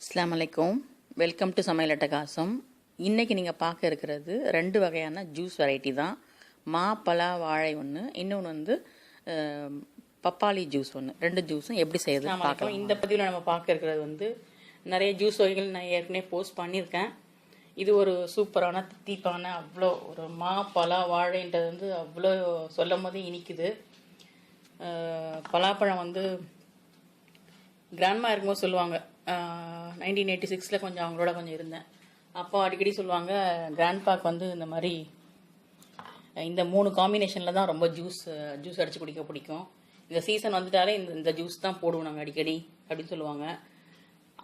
அஸ்ஸலாமு அலைக்கும். Welcome to சமையல் அட்டகாசம். இன்றைக்கி நீங்கள் பார்க்க இருக்கிறது 2 வகையான ஜூஸ் வெரைட்டி தான். மா பலா வாழை ஒன்று, இன்னொன்று வந்து பப்பாளி ஜூஸ் ஒன்று. 2 ஜூஸும் எப்படி செய்யுது பார்க்கலாம். இந்த பதிவில் நம்ம பார்க்க இருக்கிறது வந்து நிறைய ஜூஸ் வகைகள் நான் ஏற்கனவே போஸ்ட் பண்ணியிருக்கேன். இது ஒரு சூப்பரான தித்திப்பான அவ்வளோ ஒரு மா பலா வாழைன்றது வந்து அவ்வளோ சொல்லும் போதே இனிக்குது. பலாப்பழம் வந்து கிராண்ட்மா இருக்கும்போது சொல்லுவாங்க, 1986 கொஞ்சம் அவங்களோட கொஞ்சம் இருந்தேன். அப்போ அடிக்கடி சொல்லுவாங்க, கிராண்ட்பாக்கு வந்து இந்த மாதிரி இந்த 3 காம்பினேஷனில் தான் ரொம்ப ஜூஸ் அடித்து குடிக்க பிடிக்கும். இந்த சீசன் வந்துட்டாலே இந்த ஜூஸ் தான் போடுவோம் நாங்கள் அடிக்கடி அப்படின்னு சொல்லுவாங்க.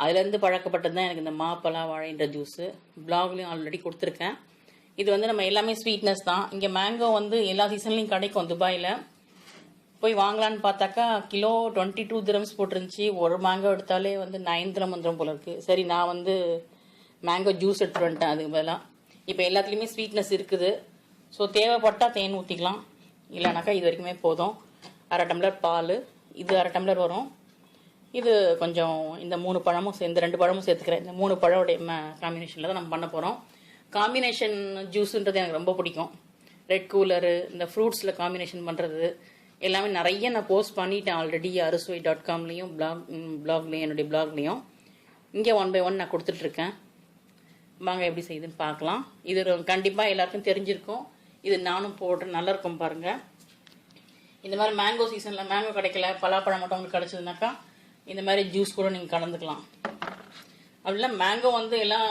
அதுலேருந்து பழக்கப்பட்டது தான் எனக்கு இந்த மாப்பழா வாழைன்ற ஜூஸு. பிளாக்லேயும் ஆல்ரெடி கொடுத்துருக்கேன். இது வந்து நம்ம எல்லாமே ஸ்வீட்னஸ் தான். இங்கே மேங்கோ வந்து எல்லா சீசன்லேயும் கிடைக்கும். துபாயில் போய் வாங்கலான்னு பார்த்தாக்கா கிலோ 22 திரம்ஸ் போட்டிருந்துச்சி. ஒரு மேங்கோ எடுத்தாலே வந்து 9 திரம் வந்துடும் போல இருக்குது. சரி, நான் வந்து மேங்கோ ஜூஸ் எடுத்துகிட்டு வந்துட்டேன் அதுக்கு பதிலாக. இப்போ எல்லாத்துலேயுமே ஸ்வீட்னஸ் இருக்குது. ஸோ தேவைப்பட்டால் தேன் ஊற்றிக்கலாம், இல்லைனாக்கா இது வரைக்குமே போதும். 1/2 டம்ளர் பால், இது 1/2 டம்ளர் வரும். இது கொஞ்சம் இந்த 3 பழமும் சேர்ந்து 2 பழமும் சேர்த்துக்கிறேன். இந்த 3 பழமுடைய காம்பினேஷனில் தான் நம்ம பண்ண போகிறோம். காம்பினேஷன் ஜூஸுன்றது எனக்கு ரொம்ப பிடிக்கும். ரெட் கூலரு, இந்த ஃப்ரூட்ஸில் காம்பினேஷன் பண்ணுறது எல்லாமே நிறைய நான் போஸ்ட் பண்ணிட்டேன் ஆல்ரெடி. aruswai.com-லையும் பிளாக்லையும் என்னுடைய பிளாக்லையும். இங்கே 1 by 1 நான் கொடுத்துட்ருக்கேன். வாங்க எப்படி செய்யுதுன்னு பார்க்கலாம். இது கண்டிப்பாக எல்லாருக்கும் தெரிஞ்சிருக்கும். இது நானும் போடுறேன், நல்லா இருக்கும் பாருங்கள். இந்த மாதிரி மேங்கோ சீசனில் மேங்கோ கிடைக்கல, பலாப்பழம் மட்டும் உங்களுக்கு கிடச்சதுனாக்கா இந்த மாதிரி ஜூஸ் கூட நீங்கள் கலந்துக்கலாம். அப்படின்னா மேங்கோ வந்து எல்லாம்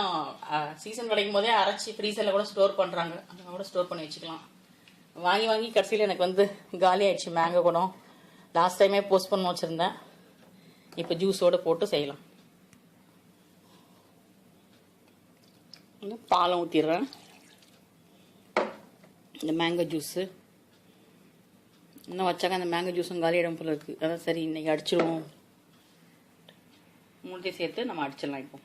சீசன் கிடைக்கும் போதே அரைச்சி ஃப்ரீசரில் கூட ஸ்டோர் பண்ணுறாங்க. அதை கூட ஸ்டோர் பண்ணி வச்சுக்கலாம். வாங்கி கடைசியில் எனக்கு வந்து காலி ஆயிடுச்சு மேங்கோ கூட. லாஸ்ட் டைமே போஸ்ட் பண்ண வச்சுருந்தேன். இப்போ ஜூஸோடு போட்டு செய்யலாம். பாலம் ஊற்றிடுறேன். இந்த மேங்கோ ஜூஸு இன்னும் வச்சாக்க அந்த மேங்கோ ஜூஸும் காலி இடம் போல இருக்குது. அதான் சரி இன்றைக்கி அடிச்சிடுவோம். மூட்டையும் சேர்த்து நம்ம அடிச்சிடலாம். இப்போ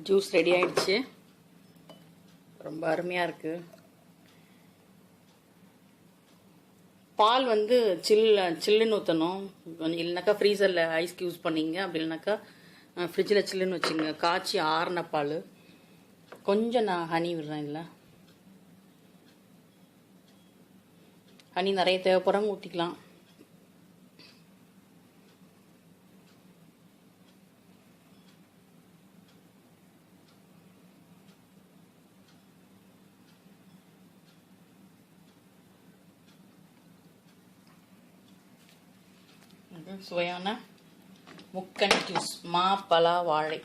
ஜூஸ் ரெடி ஆகிடுச்சு. ரொம்ப அருமையாக இருக்குது. பால் வந்து சில்லுன்னு ஊற்றணும். கொஞ்சம் இல்லைனாக்கா ஃப்ரீசரில் ஐஸ் யூஸ் பண்ணிங்க, அப்படி இல்லைனாக்கா ஃப்ரிட்ஜில் சில்லுன்னு வச்சுங்க. காய்ச்சி ஆறின பால். கொஞ்சம் நான் ஹனி விடுறேன். இல்லை ஹனி நிறைய தேவைப்படுறவங்க ஊற்றிக்கலாம். சுவையான முக்கணி ஜூஸ் மா பலா வாழை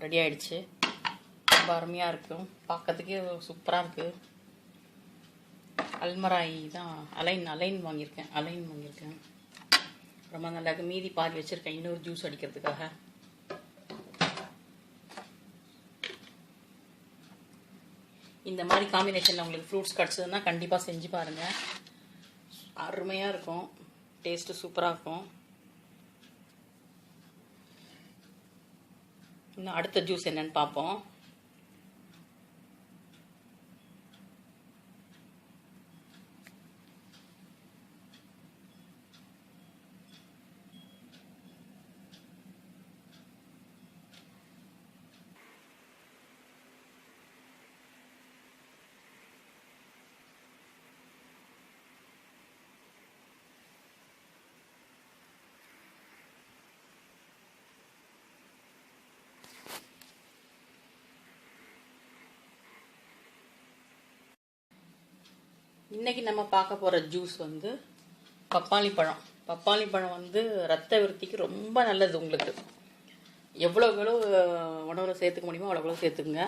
ரெடி ஆயிடுச்சு. ரொம்ப அருமையாக இருக்கும், பார்க்கறதுக்கே சூப்பராக இருக்குது. அல்மராய் தான் அலைன் வாங்கியிருக்கேன். ரொம்ப நல்லா இருக்கு. மீதி பாதி வச்சுருக்கேன் இன்னொரு ஜூஸ் அடிக்கிறதுக்காக. இந்த மாதிரி காம்பினேஷனில் உங்களுக்கு ஃப்ரூட்ஸ் கிடச்சதுன்னா கண்டிப்பாக செஞ்சு பாருங்கள். அருமையாக இருக்கும், டேஸ்ட்டு சூப்பராக இருக்கும். இன்னும் அடுத்த ஜூஸ் என்னன்னு பார்ப்போம். இன்றைக்கி நம்ம பார்க்க போகிற ஜூஸ் வந்து பப்பாளி பழம் வந்து ரத்த விருத்திக்கு ரொம்ப நல்லது. உங்களுக்கு எவ்வளோ உணவில் சேர்த்துக்க முடியுமோ அவ்வளோ சேர்த்துக்குங்க.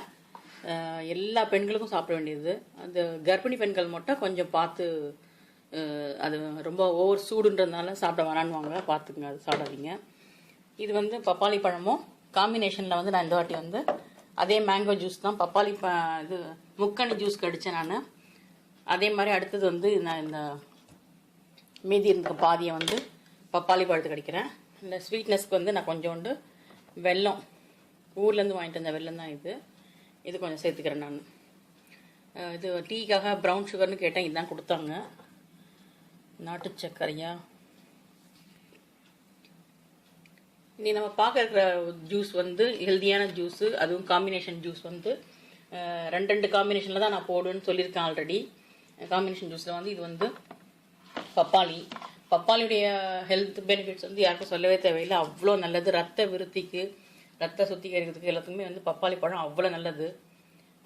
எல்லா பெண்களுக்கும் சாப்பிட வேண்டியது. அந்த கர்ப்பிணி பெண்கள் மட்டும் கொஞ்சம் பார்த்து, அது ரொம்ப ஓவர் சூடுன்றதுனால சாப்பிட வேணான்னு பார்த்துக்குங்க, அது சாப்பிடாதீங்க. இது வந்து பப்பாளி பழமும் காம்பினேஷனில் வந்து நான் இந்த வாட்டி வந்து அதே மேங்கோ ஜூஸ் தான் இது முக்கணி ஜூஸ் கடித்தேன் நான். அதே மாதிரி அடுத்தது வந்து நான் இந்த மீதி இருந்த பாதியை வந்து பப்பாளி பழத்து கடிக்கிறேன். இந்த ஸ்வீட்னஸ்க்கு வந்து நான் கொஞ்சோண்டு வெல்லம், ஊர்லேருந்து வாங்கிட்டு வந்த வெல்லம் தான் இது கொஞ்சம் சேர்த்துக்கிறேன் நான். இது டீக்காக ப்ரௌன் சுகர்னு கேட்டேன், இதுதான் கொடுத்தாங்க. நாட்டு சர்க்கரையா நீ நம்ம பார்க்க இருக்கிற ஜூஸ் வந்து ஹெல்த்தியான ஜூஸு, அதுவும் காம்பினேஷன் ஜூஸ் வந்து ரெண்டு காம்பினேஷனில் தான் நான் போடுவேன்னு சொல்லியிருக்கேன் ஆல்ரெடி. காம்பினேஷன் ஜூஸில் வந்து இது வந்து பப்பாளியுடைய ஹெல்த் பெனிஃபிட்ஸ் வந்து யாருக்கும் சொல்லவே தேவையில்லை. அவ்வளோ நல்லது. ரத்த விருத்திக்கு, ரத்த சுத்திகரிக்கிறதுக்கு எல்லாத்துக்குமே வந்து பப்பாளி பழம் அவ்வளோ நல்லது.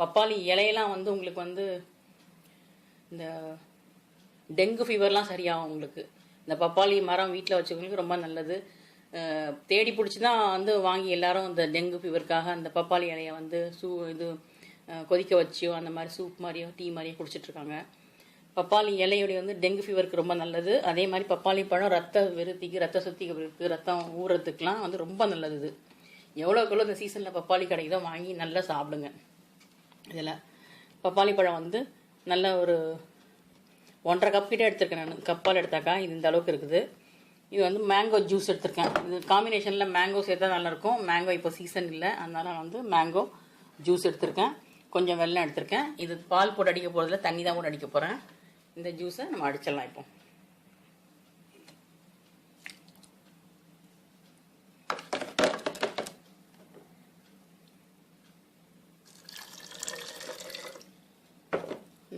பப்பாளி இலையெல்லாம் வந்து உங்களுக்கு வந்து இந்த டெங்கு ஃபீவர்லாம் சரியாகும் உங்களுக்கு. இந்த பப்பாளி மரம் வீட்டில் வச்சவங்களுக்கு ரொம்ப நல்லது. தேடி பிடிச்சி தான் வந்து வாங்கி எல்லாரும் இந்த டெங்கு ஃபீவருக்காக அந்த பப்பாளி இலையை வந்து கொதிக்க வச்சியோ அந்த மாதிரி சூப் மாதிரியோ டீ மாதிரியோ குடிச்சிட்ருக்காங்க. பப்பாளி இலையுடைய வந்து டெங்கு ஃபீவருக்கு ரொம்ப நல்லது. அதே மாதிரி பப்பாளி பழம் ரத்த விருத்திக்கு, ரத்த சுத்திகரிப்புக்கு, ரத்தம் ஊறுறதுக்கெலாம் வந்து ரொம்ப நல்லது. இது எவ்வளோக்குள்ள இந்த சீசனில் பப்பாளி கிடைக்குதோ வாங்கி நல்லா சாப்பிடுங்க. இதில் பப்பாளி பழம் வந்து நல்ல ஒரு 1.5 கப் கிட்டே எடுத்துருக்கேன் நான். கப்பால் எடுத்தாக்கா இது இந்த அளவுக்கு இருக்குது. இது வந்து மேங்கோ ஜூஸ் எடுத்திருக்கேன். இது காம்பினேஷனில் மேங்கோ சேர்த்தா நல்லாயிருக்கும். மேங்கோ இப்போ சீசன் இல்லை, அதனால் நான் வந்து மேங்கோ ஜூஸ் எடுத்திருக்கேன். கொஞ்சம் வெல்லம் எடுத்திருக்கேன். இது பால் போட்டு அடிக்க போகிறதில்ல, தண்ணி தான் போட்டு அடிக்க போகிறேன். இந்த ஜூஸை நம்ம அடிச்சிடலாம். இப்போ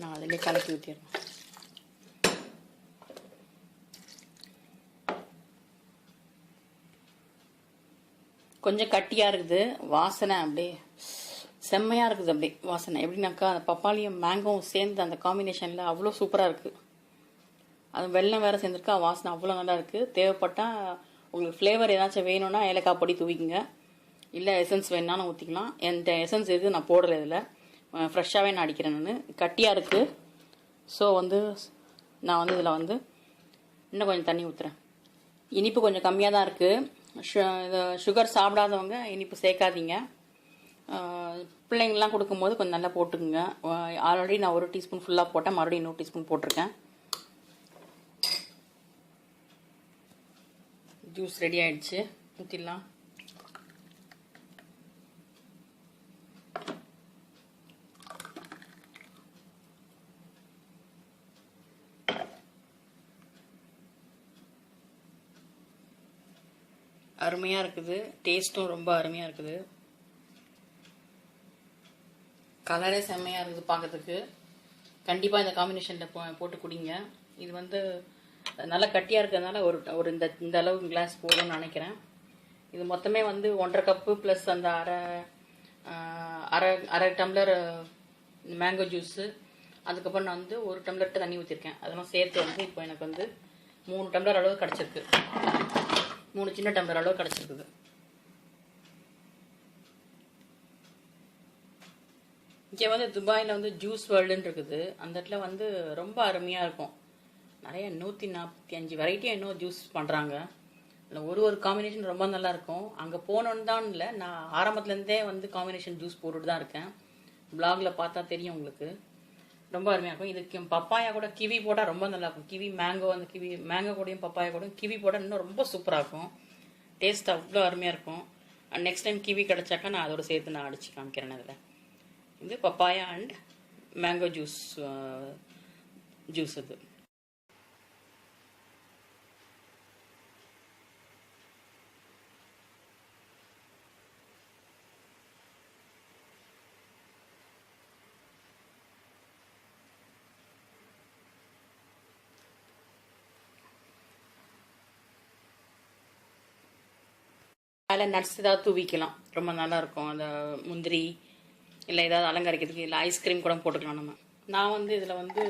நான் அதிலே கலக்கி ஊற்றிடுறேன். கொஞ்சம் கட்டியாக இருக்குது. வாசனை அப்படியே செம்மையாக இருக்குது. அப்படியே வாசனை எப்படின்னாக்கா அந்த பப்பாளியும் மேங்கோவும் சேர்ந்து அந்த காம்பினேஷனில் அவ்வளோ சூப்பராக இருக்குது. அது வெல்லம் வேறு சேர்ந்துருக்கா, வாசனை அவ்வளோ நல்லா இருக்குது. தேவைப்பட்டால் உங்களுக்கு ஃப்ளேவர் ஏதாச்சும் வேணும்னா ஏலக்காய் பொடி தூவிக்குங்க, இல்லை எசன்ஸ் வேணுனாலும் ஊற்றிக்கலாம். என்கிட்ட எசன்ஸ் எது நான் போடலை, இதில் ஃப்ரெஷ்ஷாகவே நான் அடிக்கிறேன். நான் கட்டியாக இருக்குது. ஸோ வந்து நான் வந்து இதில் வந்து இன்னும் கொஞ்சம் தண்ணி ஊற்றுறேன். இனிப்பு கொஞ்சம் கம்மியாக தான் இருக்குது. சுகர் சாப்பிடாதவங்க இனிப்பு சேர்க்காதீங்க. பிள்ளைங்கள்லாம் கொடுக்கும்போது கொஞ்சம் நல்லா போட்டுக்குங்க. ஆல்ரெடி நான் 1 டீஸ்பூன் ஃபுல்லாக போட்டேன், மறுபடியும் இன்னொரு டீஸ்பூன் போட்டிருக்கேன். ஜூஸ் ரெடி ஆகிடுச்சு, ஊற்றிடலாம். அருமையாக இருக்குது. டேஸ்ட்டும் ரொம்ப அருமையாக இருக்குது. கலரே செம்மையாக இருக்குது பார்க்கறதுக்கு. கண்டிப்பாக இந்த காம்பினேஷனில் போட்டு குடிங்க. இது வந்து நல்லா கட்டியாக இருக்கிறதுனால ஒரு இந்த அளவு கிளாஸ் போதும்னு நினைக்கிறேன். இது மொத்தமே வந்து 1.5 கப்பு ப்ளஸ் அந்த அரை டம்ளர் மேங்கோ ஜூஸு, அதுக்கப்புறம் நான் வந்து 1 டம்ளர்கிட்ட தண்ணி ஊற்றிருக்கேன். அதெல்லாம் சேர்த்து வந்து இப்போ எனக்கு வந்து 3 டம்ளர் அளவு கிடச்சிருக்கு. 3 சின்ன டம்ளர் அளவு கிடச்சிருக்குது. இங்கே வந்து துபாயில் வந்து ஜூஸ் வேர்ல்டுன்னு இருக்குது. அந்த இடத்துல வந்து ரொம்ப அருமையாக இருக்கும். நிறைய 145 வெரைட்டியாக இன்னும் ஜூஸ் பண்ணுறாங்க. இல்லை ஒரு காம்பினேஷன் ரொம்ப நல்லாயிருக்கும். அங்கே போனோன்னு தான் இல்லை, நான் ஆரம்பத்துலேருந்தே வந்து காம்பினேஷன் ஜூஸ் போட்டுட்டு தான் இருக்கேன். பிளாகில் பார்த்தா தெரியும் உங்களுக்கு. ரொம்ப அருமையாக இருக்கும். இதுக்கு பப்பாயா கூட கிவி போட்டால் ரொம்ப நல்லாயிருக்கும். கிவி மேங்கோ, அந்த கிவி மேங்கோ கூடயும் பப்பாயா கூடயும் கிவி போட்டால் இன்னும் ரொம்ப சூப்பராக இருக்கும். டேஸ்ட் அவ்வளோ அருமையாக இருக்கும். நெக்ஸ்ட் டைம் கிவி கிடச்சாக்கா நான் அதோட சேர்த்து நான் அடித்து காமிக்கிறேன். அதில் இது பப்பாயா அண்ட் மேங்கோ ஜூஸ் இது. அதில் நட்ஸ் ஏதாவது தூவிக்கலாம், ரொம்ப நல்லாயிருக்கும். அந்த முந்திரி இல்லை ஏதாவது அலங்கரிக்கிறதுக்கு, இல்லை ஐஸ்கிரீம் கூட போட்டுக்கலாம் நம்ம. நான் வந்து இதில் வந்து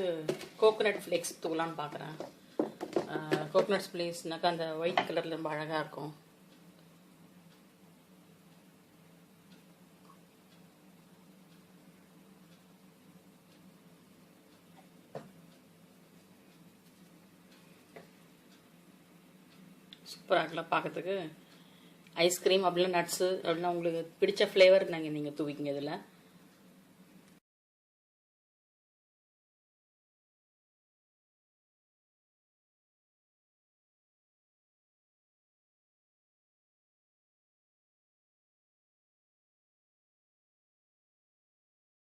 கோகோனட் ஃப்ளேக்ஸ் தூக்கலான்னு பார்க்குறேன். கோகோனட் ஃப்ளேக்ஸ்னாக்கா அந்த ஒயிட் கலரில் ரொம்ப அழகாக இருக்கும். சூப்பராக இருக்கலாம் பார்க்கறதுக்கு. ஐஸ்கிரீம் அப்படிலாம் நட்ஸு அப்படின்னா உங்களுக்கு பிடிச்ச ஃப்ளேவர் நீங்கள் தூவிக்கிங்க இதில்.